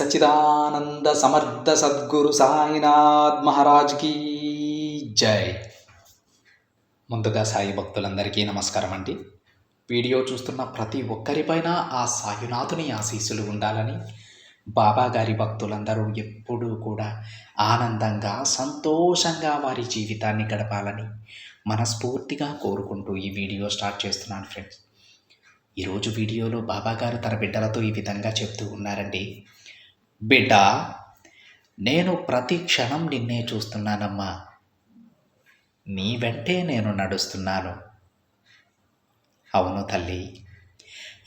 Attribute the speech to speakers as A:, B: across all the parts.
A: సచ్చిదానంద సమర్థ సద్గురు సాయినాథ్ మహారాజ్ కీ జై. ముందుగా సాయి భక్తులందరికీ నమస్కారం అండి. వీడియో చూస్తున్న ప్రతి ఒక్కరిపైన ఆ సాయినాథుని ఆశీస్సులు ఉండాలని, బాబా గారి భక్తులందరూ ఎప్పుడూ కూడా ఆనందంగా సంతోషంగా వారి జీవితాన్ని గడపాలని మనస్ఫూర్తిగా కోరుకుంటూ ఈ వీడియో స్టార్ట్ చేస్తున్నాను ఫ్రెండ్స్. ఈరోజు వీడియోలో బాబా గారు తన బిడ్డలతో ఈ విధంగా చెప్తూ ఉన్నారండి. బిడ్డ, నేను ప్రతి క్షణం నిన్నే చూస్తున్నానమ్మా, నీ వెంటే నేను నడుస్తున్నాను. అవును తల్లి,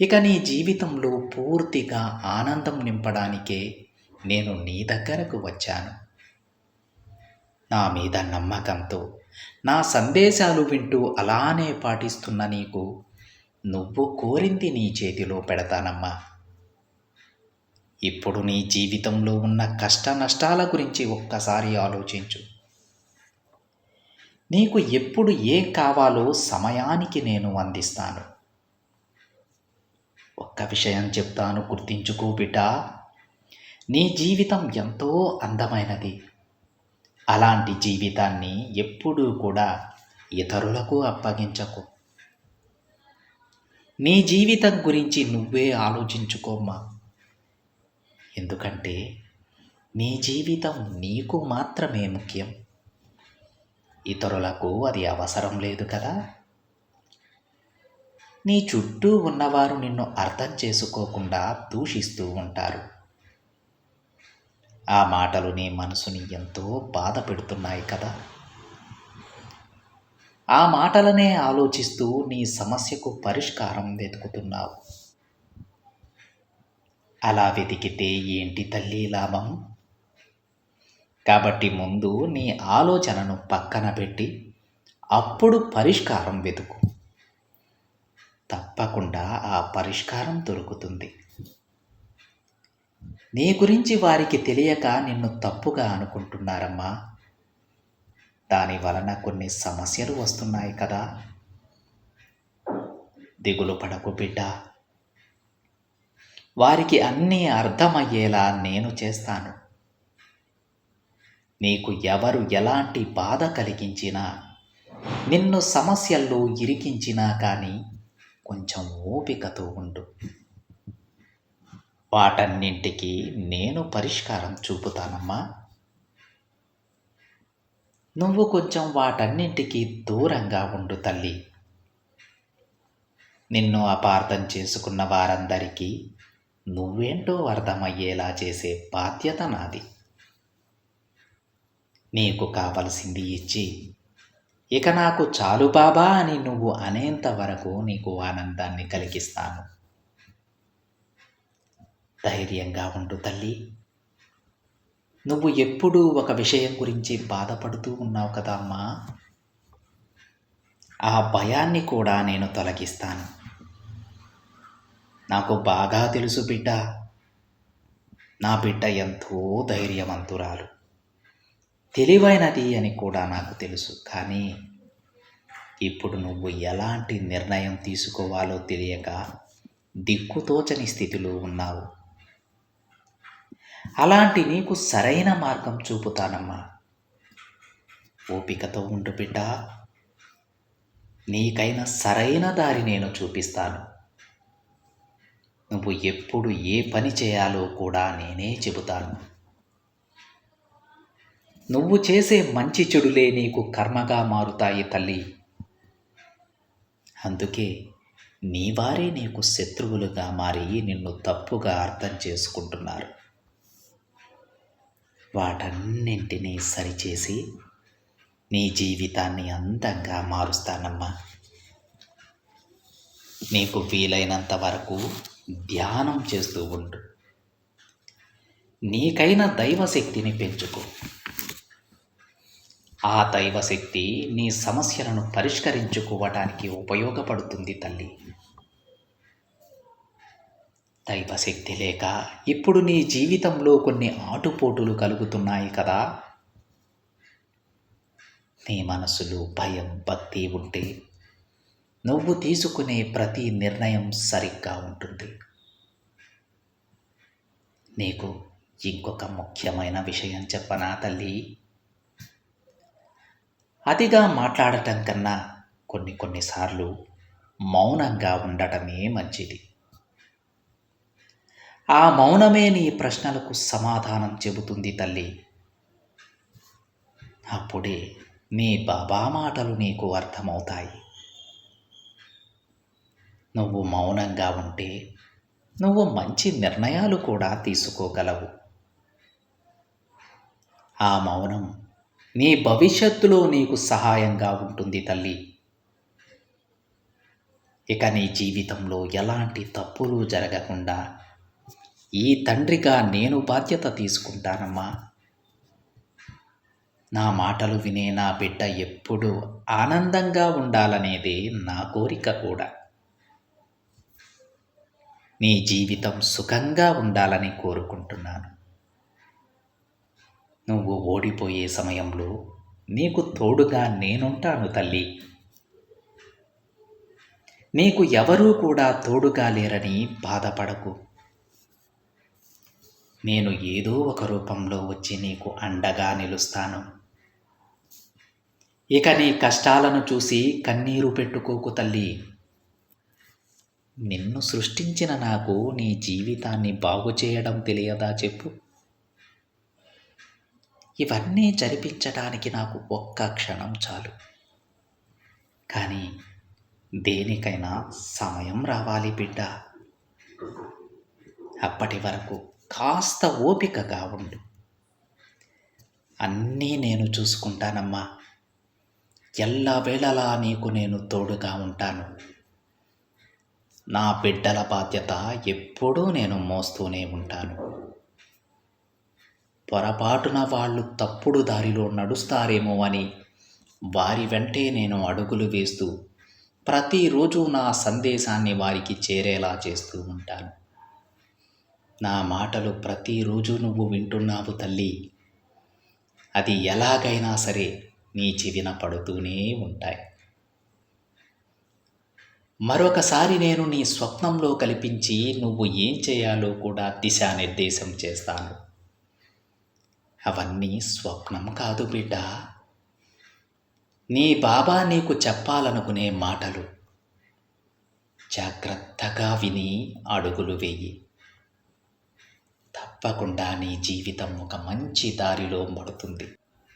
A: ఇక నీ జీవితంలో పూర్తిగా ఆనందం నింపడానికే నేను నీ దగ్గరకు వచ్చాను. నా మీద నమ్మకంతో నా సందేశాలు వింటూ అలానే పాటిస్తున్న నీకు నువ్వు కోరింది నీ చేతిలో పెడతానమ్మా. ఇప్పుడు నీ జీవితంలో ఉన్న కష్ట నష్టాల గురించి ఒక్కసారి ఆలోచించు. నీకు ఎప్పుడు ఏం కావాలో సమయానికి నేను అందిస్తాను. ఒక్క విషయం చెప్తాను, గుర్తించుకో బిడ్డా. నీ జీవితం ఎంతో అందమైనది. అలాంటి జీవితాన్ని ఎప్పుడూ కూడా ఇతరులకు అప్పగించకు. నీ జీవితం గురించి నువ్వే ఆలోచించుకోమ్మా. ఎందుకంటే నీ జీవితం నీకు మాత్రమే ముఖ్యం, ఇతరులకు అది అవసరం లేదు కదా. నీ చుట్టూ ఉన్నవారు నిన్ను అర్థం చేసుకోకుండా దూషిస్తూ ఉంటారు. ఆ మాటలు నీ మనసుని ఎంతో బాధ పెడుతున్నాయి కదా. ఆ మాటలనే ఆలోచిస్తూ నీ సమస్యకు పరిష్కారం వెతుకుతున్నావు. అలా వెతికితే ఏంటి తల్లి లాభం? కాబట్టి ముందు నీ ఆలోచనను పక్కన పెట్టి అప్పుడు పరిష్కారం వెతుకు. తప్పకుండా ఆ పరిష్కారం దొరుకుతుంది. నీ గురించి వారికి తెలియక నిన్ను తప్పుగా అనుకుంటున్నారమ్మా. దాని వలన కొన్ని సమస్యలు వస్తున్నాయి కదా. దిగులు పడకు బిడ్డ, వారికి అన్నీ అర్థమయ్యేలా నేను చేస్తాను. నీకు ఎవరు ఎలాంటి బాధ కలిగించినా, నిన్ను సమస్యల్లో ఇరికించినా కానీ కొంచెం ఓపికతో ఉండు. వాటన్నింటికి నేను పరిష్కారం చూపుతానమ్మా. నువ్వు కొంచెం వాటన్నింటికి దూరంగా ఉండు తల్లి. నిన్ను అపార్థం చేసుకున్న వారందరికీ నువ్వేంటో అర్థమయ్యేలా చేసే బాధ్యత నాది. నీకు కావలసింది ఇచ్చి ఇక నాకు చాలు బాబా అని నువ్వు అనేంత వరకు నీకు ఆనందాన్ని కలిగిస్తాను. ధైర్యంగా ఉండు తల్లి. నువ్వు ఎప్పుడూ ఒక విషయం గురించి బాధపడుతూ ఉన్నావు కదా అమ్మా. ఆ భయాన్ని కూడా నేను తొలగిస్తాను. నాకు బాగా తెలుసు బిడ్డ, నా బిడ్డ ఎంతో ధైర్యవంతురాలు, తెలివైనది అని కూడా నాకు తెలుసు. కానీ ఇప్పుడు నువ్వు ఎలాంటి నిర్ణయం తీసుకోవాలో తెలియక దిక్కుతోచని స్థితిలో ఉన్నావు. అలాంటి నీకు సరైన మార్గం చూపుతానమ్మా. ఓపికతో ఉండు బిడ్డ. నీకైన సరైన దారి నేను చూపిస్తాను. నువ్వు ఎప్పుడు ఏ పని చేయాలో కూడా నేనే చెబుతాను. నువ్వు చేసే మంచి చెడులే నీకు కర్మగా మారుతాయి తల్లి. అందుకే నీ వారే నీకు శత్రువులుగా మారి నిన్ను తప్పుగా అర్థం చేసుకుంటున్నారు. వాటన్నింటినీ సరిచేసి నీ జీవితాన్ని అందంగా మారుస్తానమ్మా. నీకు వీలైనంత వరకు ధ్యానం చేస్తూ ఉండు. నీకైన దైవశక్తిని పెంచుకో. ఆ దైవశక్తి నీ సమస్యలను పరిష్కరించుకోవటానికి ఉపయోగపడుతుంది తల్లి. దైవశక్తి లేక ఇప్పుడు నీ జీవితంలో కొన్ని ఆటుపోటులు కలుగుతున్నాయి కదా. నీ మనసులో భయం, భక్తి ఉంటే నువ్వు తీసుకునే ప్రతి నిర్ణయం సరిగ్గా ఉంటుంది. నీకు ఇంకొక ముఖ్యమైన విషయం చెప్పనా తల్లి? అతిగా మాట్లాడటం కన్నా కొన్నిసార్లు మౌనంగా ఉండటమే మంచిది. ఆ మౌనమే నీ ప్రశ్నలకు సమాధానం చెబుతుంది తల్లి. అప్పుడే నీ బాబా మాటలు నీకు అర్థమవుతాయి. నువ్వు మౌనంగా ఉంటే నువ్వు మంచి నిర్ణయాలు కూడా తీసుకోగలవు. ఆ మౌనం నీ భవిష్యత్తులో నీకు సహాయంగా ఉంటుంది తల్లి. ఇక నీ జీవితంలో ఎలాంటి తప్పులు జరగకుండా ఈ తండ్రిగా నేను బాధ్యత తీసుకుంటానమ్మా. నా మాటలు వినే నా బిడ్డ ఎప్పుడూ ఆనందంగా ఉండాలనేదే నా కోరిక కూడా. నీ జీవితం సుఖంగా ఉండాలని కోరుకుంటున్నాను. నువ్వు ఓడిపోయే సమయంలో నీకు తోడుగా నేనుంటాను తల్లి. నీకు ఎవరూ కూడా తోడుగా లేరని బాధపడకు. నేను ఏదో ఒక రూపంలో వచ్చి నీకు అండగా నిలుస్తాను. ఇక నీ కష్టాలను చూసి కన్నీరు పెట్టుకోకు తల్లి. నిన్ను సృష్టించిన నాకు నీ జీవితాన్ని బాగు చేయడం తెలియదా చెప్పు? ఇవన్నీ జరిపించడానికి నాకు ఒక్క క్షణం చాలు. కానీ దేనికైనా సమయం రావాలి బిడ్డ. అప్పటి వరకు కాస్త ఓపికగా ఉండు. అన్నీ నేను చూసుకుంటానమ్మా. ఎల్లవేళలా నీకు నేను తోడుగా ఉంటాను. నా బిడ్డల బాధ్యత ఎప్పుడూ నేను మోస్తూనే ఉంటాను. పొరపాటున వాళ్ళు తప్పుడు దారిలో నడుస్తారేమో అని వారి వెంటే నేను అడుగులు వేస్తూ ప్రతిరోజు నా సందేశాన్ని వారికి చేరేలా చేస్తూ ఉంటాను. నా మాటలు ప్రతిరోజు నువ్వు వింటున్నావు తల్లి. అది ఎలాగైనా సరే నీ చెవిన పడుతూనే ఉంటాయి. మరొకసారి నేను నీ స్వప్నంలో కల్పించి నువ్వు ఏం చేయాలో కూడా దిశానిర్దేశం చేస్తాను. అవన్నీ స్వప్నం కాదు బిడ్డ. నీ బాబా నీకు చెప్పాలనుకునే మాటలు. జాగ్రత్తగా విని అడుగులు వేయి. తప్పకుండా నీ జీవితం ఒక మంచి దారిలో పడుతుంది.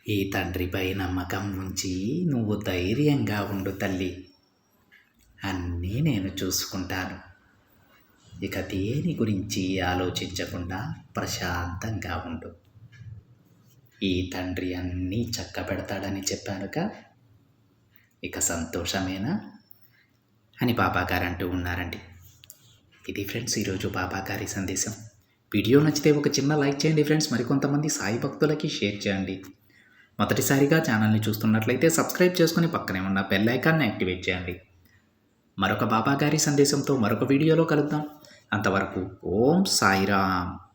A: ఈ తండ్రిపై నమ్మకం ఉంచి నువ్వు ధైర్యంగా ఉండు తల్లి. అన్నీ నేను చూసుకుంటాను. ఇక దేని గురించి ఆలోచించకుండా ప్రశాంతంగా ఉండు. ఈ తండ్రి అన్నీ చక్కబెడతాడని చెప్పానుగా, ఇక సంతోషమేనా అని బాబాగారు అంటూ ఉన్నారండి. ఇది ఫ్రెండ్స్ ఈరోజు బాబాగారి సందేశం. వీడియో నచ్చితే ఒక చిన్న లైక్ చేయండి ఫ్రెండ్స్. మరికొంతమంది సాయి భక్తులకి షేర్ చేయండి. మొదటిసారిగా ఛానల్ని చూస్తున్నట్లయితే సబ్స్క్రైబ్ చేసుకుని పక్కనే ఉన్న బెల్ ఐకాన్ని యాక్టివేట్ చేయండి. మరొక బాబాగారి సందేశంతో మరొక వీడియోలో కలుద్దాం. అంతవరకు ఓం సాయిరామ్.